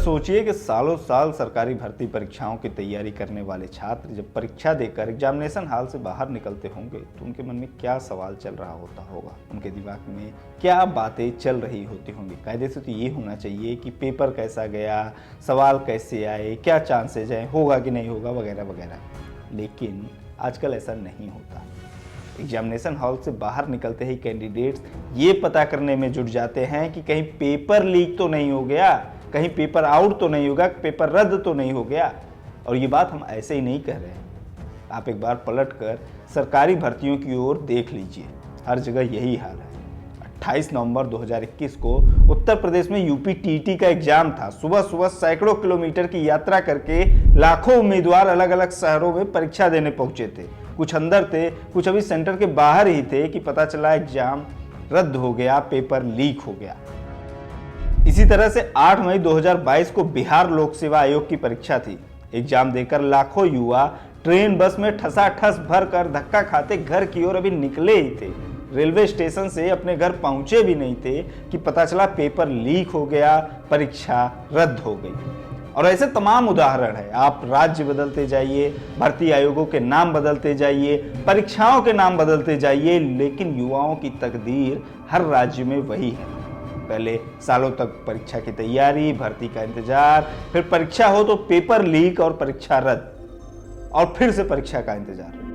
सोचिए कि सालों साल सरकारी भर्ती परीक्षाओं की तैयारी करने वाले छात्र जब परीक्षा देकर एग्जामिनेशन हॉल से बाहर निकलते होंगे तो उनके मन में क्या सवाल चल रहा होता होगा, उनके दिमाग में क्या बातें चल रही होती होंगी। कायदे से तो ये होना चाहिए कि पेपर कैसा गया, सवाल कैसे आए, क्या चांसेज हैं, होगा कि नहीं होगा, वगैरह वगैरह। लेकिन आजकल ऐसा नहीं होता। एग्जामिनेशन हॉल से बाहर निकलते ही कैंडिडेट्स ये पता करने में जुट जाते हैं कि कहीं पेपर लीक तो नहीं हो गया, कहीं पेपर आउट तो नहीं होगा, पेपर रद्द तो नहीं हो गया। और ये बात हम ऐसे ही नहीं कह रहे हैं। आप एक बार पलटकर सरकारी भर्तियों की ओर देख लीजिए, हर जगह यही हाल है। 28 नवंबर 2021 को उत्तर प्रदेश में यूपी टीटी का एग्जाम था। सुबह सुबह सैकड़ों किलोमीटर की यात्रा करके लाखों उम्मीदवार अलग अलग शहरों में परीक्षा देने पहुंचे थे। कुछ अंदर थे, कुछ अभी सेंटर के बाहर ही थे कि पता चला एग्जाम रद्द हो गया, पेपर लीक हो गया। इसी तरह से 8 मई 2022 को बिहार लोक सेवा आयोग की परीक्षा थी। एग्जाम देकर लाखों युवा ट्रेन बस में ठसाठस भरकर धक्का खाते घर की ओर अभी निकले ही थे। रेलवे स्टेशन से अपने घर पहुंचे भी नहीं थे कि पता चला पेपर लीक हो गया, परीक्षा रद्द हो गई। और ऐसे तमाम उदाहरण है। आप राज्य बदलते जाइए, भर्ती आयोगों के नाम बदलते जाइए, परीक्षाओं के नाम बदलते जाइए, लेकिन युवाओं की तकदीर हर राज्य में वही है। पहले सालों तक परीक्षा की तैयारी, भर्ती का इंतजार, फिर परीक्षा हो तो पेपर लीक और परीक्षा रद्द, और फिर से परीक्षा का इंतजार।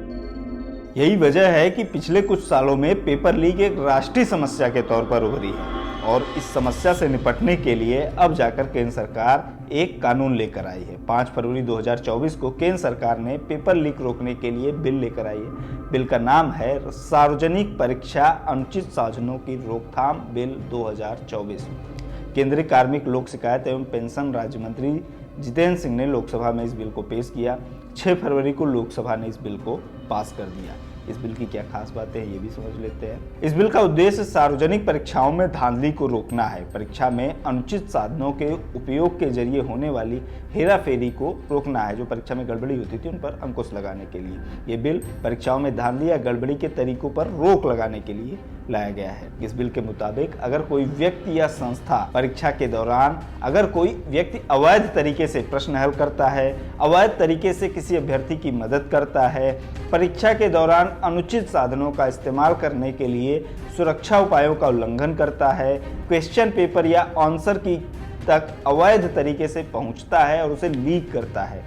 यही वजह है कि पिछले कुछ सालों में पेपर लीक एक राष्ट्रीय समस्या के तौर पर उभरी है। और इस समस्या से निपटने के लिए अब जाकर केंद्र सरकार एक कानून लेकर आई है। 5 फरवरी 2024 को केंद्र सरकार ने पेपर लीक रोकने के लिए बिल लेकर आई है। बिल का नाम है सार्वजनिक परीक्षा अनुचित साधनों की रोकथाम बिल 2024। केंद्रीय कार्मिक, लोक शिकायत एवं पेंशन राज्य मंत्री जितेंद्र सिंह ने लोकसभा में इस बिल को पेश किया। 6 फरवरी को लोकसभा ने इस बिल को पास कर दिया। इस बिल की क्या खास बातें हैं ये भी समझ लेते हैं। इस बिल का उद्देश्य सार्वजनिक परीक्षाओं में धांधली को रोकना है। परीक्षा में अनुचित साधनों के उपयोग के जरिए होने वाली हेराफेरी को रोकना है। जो परीक्षा में गड़बड़ी होती थी उन पर अंकुश लगाने के लिए ये बिल परीक्षाओं में धांधली या गड़बड़ी के तरीकों पर रोक लगाने के लिए लाया गया है। इस बिल के मुताबिक अगर कोई व्यक्ति या संस्था परीक्षा के दौरान अवैध तरीके से प्रश्न हल करता है, अवैध तरीके से किसी अभ्यर्थी की मदद करता है, परीक्षा के दौरान अनुचित साधनों का इस्तेमाल करने के लिए सुरक्षा उपायों का उल्लंघन करता है, क्वेश्चन पेपर या आंसर की तक अवैध तरीके से पहुंचता है और उसे लीक करता है,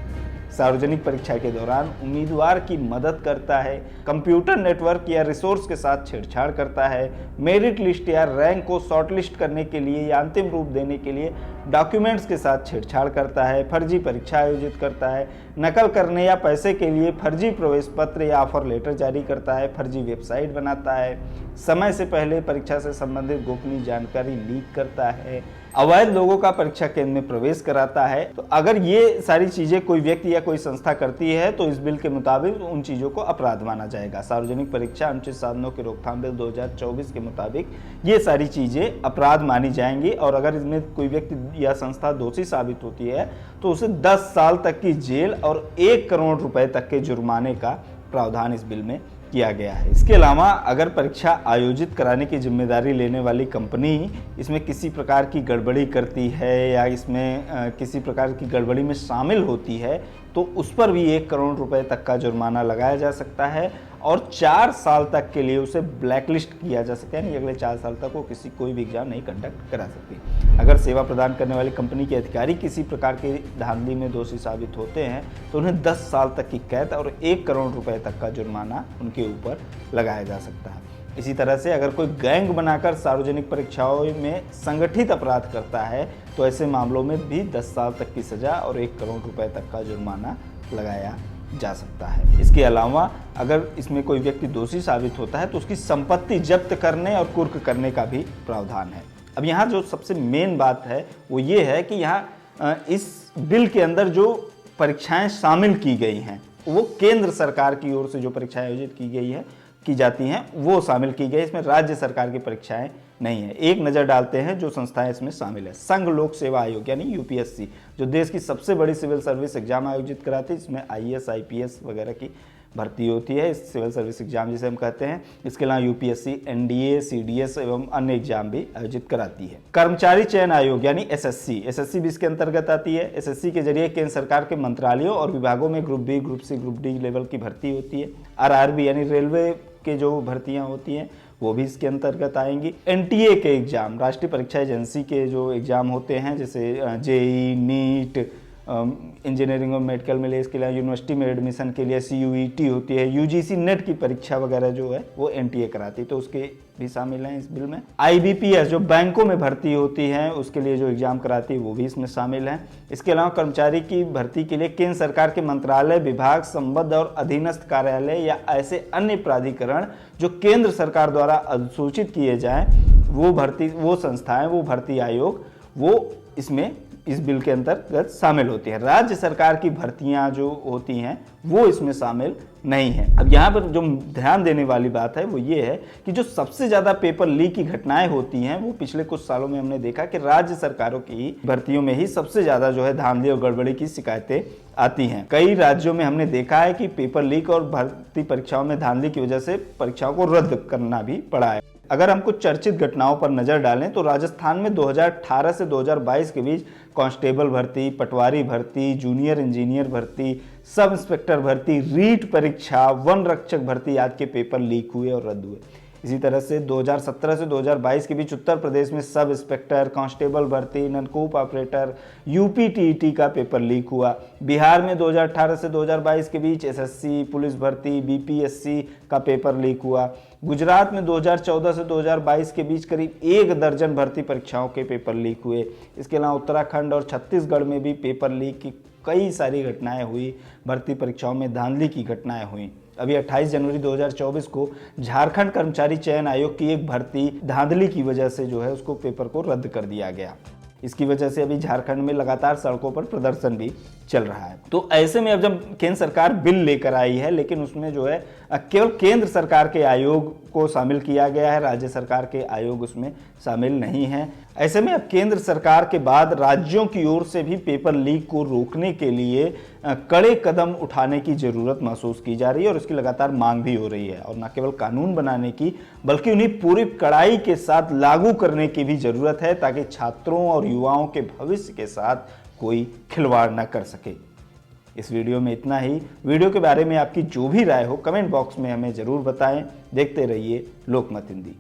सार्वजनिक परीक्षा के दौरान उम्मीदवार की मदद करता है, कंप्यूटर नेटवर्क या रिसोर्स के साथ छेड़छाड़ करता है, मेरिट लिस्ट या रैंक को शॉर्टलिस्ट करने के लिए या अंतिम रूप देने के लिए डॉक्यूमेंट्स के साथ छेड़छाड़ करता है, फर्जी परीक्षा आयोजित करता है, नकल करने या पैसे के लिए फर्जी प्रवेश पत्र या ऑफर लेटर जारी करता है, फर्जी वेबसाइट बनाता है, समय से पहले परीक्षा से संबंधित गोपनीय जानकारी लीक करता है, अवैध लोगों का परीक्षा केंद्र में प्रवेश कराता है। तो अगर ये सारी चीजें कोई व्यक्ति या कोई संस्था करती है तो इस बिल के मुताबिक उन चीजों को अपराध माना जाएगा। सार्वजनिक परीक्षा अनुचित साधनों की रोकथाम बिल 2024 के मुताबिक ये सारी चीजें अपराध मानी जाएंगी और अगर इसमें कोई व्यक्ति या संस्था दोषी साबित होती है तो उसे 10 साल तक की जेल और 1 करोड़ रुपए तक के जुर्माने का प्रावधान इस बिल में किया गया है। इसके अलावा अगर परीक्षा आयोजित कराने की जिम्मेदारी लेने वाली कंपनी इसमें किसी प्रकार की गड़बड़ी करती है या इसमें किसी प्रकार की गड़बड़ी में शामिल होती है तो उस पर भी 1 करोड़ रुपए तक का जुर्माना लगाया जा सकता है और 4 साल तक के लिए उसे ब्लैकलिस्ट किया जा सकता है। यानी अगले 4 साल तक वो कोई भी एग्जाम नहीं कंडक्ट करा सकती। अगर सेवा प्रदान करने वाली कंपनी के अधिकारी किसी प्रकार की धांधली में दोषी साबित होते हैं तो उन्हें 10 साल तक की कैद और 1 करोड़ रुपए तक का जुर्माना उनके ऊपर लगाया जा सकता है। इसी तरह से अगर कोई गैंग बनाकर सार्वजनिक परीक्षाओं में संगठित अपराध करता है तो ऐसे मामलों में भी 10 साल तक की सजा और 1 करोड़ रुपए तक का जुर्माना लगाया जा सकता है। इसके अलावा अगर इसमें कोई व्यक्ति दोषी साबित होता है तो उसकी संपत्ति जब्त करने और कुर्क करने का भी प्रावधान है। अब यहाँ जो सबसे मेन बात है वो ये है कि यहाँ इस बिल के अंदर जो परीक्षाएं शामिल की गई हैं वो केंद्र सरकार की ओर से जो परीक्षाएं आयोजित की जाती हैं वो शामिल की गई। इसमें राज्य सरकार की परीक्षाएं नहीं है। एक नज़र डालते हैं जो संस्थाएं इसमें शामिल है। संघ लोक सेवा आयोग यानी यूपीएससी जो देश की सबसे बड़ी सिविल सर्विस एग्जाम आयोजित कराती है, इसमें आईएएस आईपीएस वगैरह की भर्ती होती है, इस सिविल सर्विस एग्जाम जिसे हम कहते हैं। इसके अलावा यूपीएससी, एनडीए, सीडीएस एवं अन्य एग्जाम भी आयोजित कराती है। कर्मचारी चयन आयोग यानी एसएससी भी इसके अंतर्गत आती है। एसएससी के जरिए केंद्र सरकार के मंत्रालयों और विभागों में group B, group C, group D level की भर्ती होती है। आरआरबी यानी रेलवे के जो भर्तियां होती हैं वो भी इसके अंतर्गत आएंगी। एनटीए के एग्जाम, राष्ट्रीय परीक्षा एजेंसी के जो एग्जाम होते हैं, जैसे जेई, नीट, इंजीनियरिंग और मेडिकल में इसके लिए यूनिवर्सिटी में एडमिशन के लिए सीयूईटी होती है, यूजीसी नेट की परीक्षा वगैरह जो है वो एनटीए कराती है, तो उसके भी शामिल हैं इस बिल में। आईबीपीएस जो बैंकों में भर्ती होती है उसके लिए जो एग्जाम कराती है वो भी इसमें शामिल है। इसके अलावा कर्मचारी की भर्ती के लिए केंद्र सरकार के मंत्रालय, विभाग, संबद्ध और अधीनस्थ कार्यालय या ऐसे अन्य प्राधिकरण जो केंद्र सरकार द्वारा अधिसूचित किए जाएं, वो संस्थाएं, वो भर्ती आयोग, वो इसमें इस बिल के अंतर्गत शामिल होती है। राज्य सरकार की भर्तियां जो होती हैं वो इसमें शामिल नहीं है। अब यहाँ पर जो ध्यान देने वाली बात है वो ये है कि जो सबसे ज्यादा पेपर लीक की घटनाएं होती हैं वो पिछले कुछ सालों में हमने देखा कि राज्य सरकारों की भर्तियों में ही सबसे ज्यादा जो है धांधली और गड़बड़ी की शिकायतें आती हैं। कई राज्यों में हमने देखा है कि पेपर लीक और भर्ती परीक्षाओं में धांधली की वजह से परीक्षाओं को रद्द करना भी पड़ा है। अगर हम कुछ चर्चित घटनाओं पर नजर डालें तो राजस्थान में 2018 से 2022 के बीच कांस्टेबल भर्ती, पटवारी भर्ती, जूनियर इंजीनियर भर्ती, सब इंस्पेक्टर भर्ती, रीट परीक्षा, वन रक्षक भर्ती आदि के पेपर लीक हुए और रद्द हुए। इसी तरह से 2017 से 2022 के बीच उत्तर प्रदेश में सब इंस्पेक्टर, कांस्टेबल भर्ती, नलकूप ऑपरेटर, यूपी टीईटी का पेपर लीक हुआ। बिहार में 2018 से 2022 के बीच एसएससी, पुलिस भर्ती, बीपीएससी का पेपर लीक हुआ। गुजरात में 2014 से 2022 के बीच करीब 1 दर्जन भर्ती परीक्षाओं के पेपर लीक हुए। इसके अलावा उत्तराखंड और छत्तीसगढ़ में भी पेपर लीक की कई सारी घटनाएं हुई, भर्ती परीक्षाओं में धांधली की घटनाएं हुई। अभी 28 जनवरी 2024 को झारखंड कर्मचारी चयन आयोग की एक भर्ती धांधली की वजह से जो है उसको पेपर को रद्द कर दिया गया। इसकी वजह से अभी झारखंड में लगातार सड़कों पर प्रदर्शन भी चल रहा है। तो ऐसे में अब जब केंद्र सरकार बिल लेकर आई है, लेकिन उसमें जो है केवल केंद्र सरकार के आयोग को शामिल किया गया है, राज्य सरकार के आयोग उसमें शामिल नहीं है। ऐसे में अब केंद्र सरकार के बाद राज्यों की ओर से भी पेपर लीक को रोकने के लिए कड़े कदम उठाने की जरूरत महसूस की जा रही है और उसकी लगातार मांग भी हो रही है। और न केवल कानून बनाने की बल्कि उन्हें पूरी कड़ाई के साथ लागू करने की भी जरूरत है, ताकि छात्रों और युवाओं के भविष्य के साथ कोई खिलवाड़ न कर सके। इस वीडियो में इतना ही। वीडियो के बारे में आपकी जो भी राय हो कमेंट बॉक्स में हमें जरूर बताएं। देखते रहिए लोकमत हिंदी।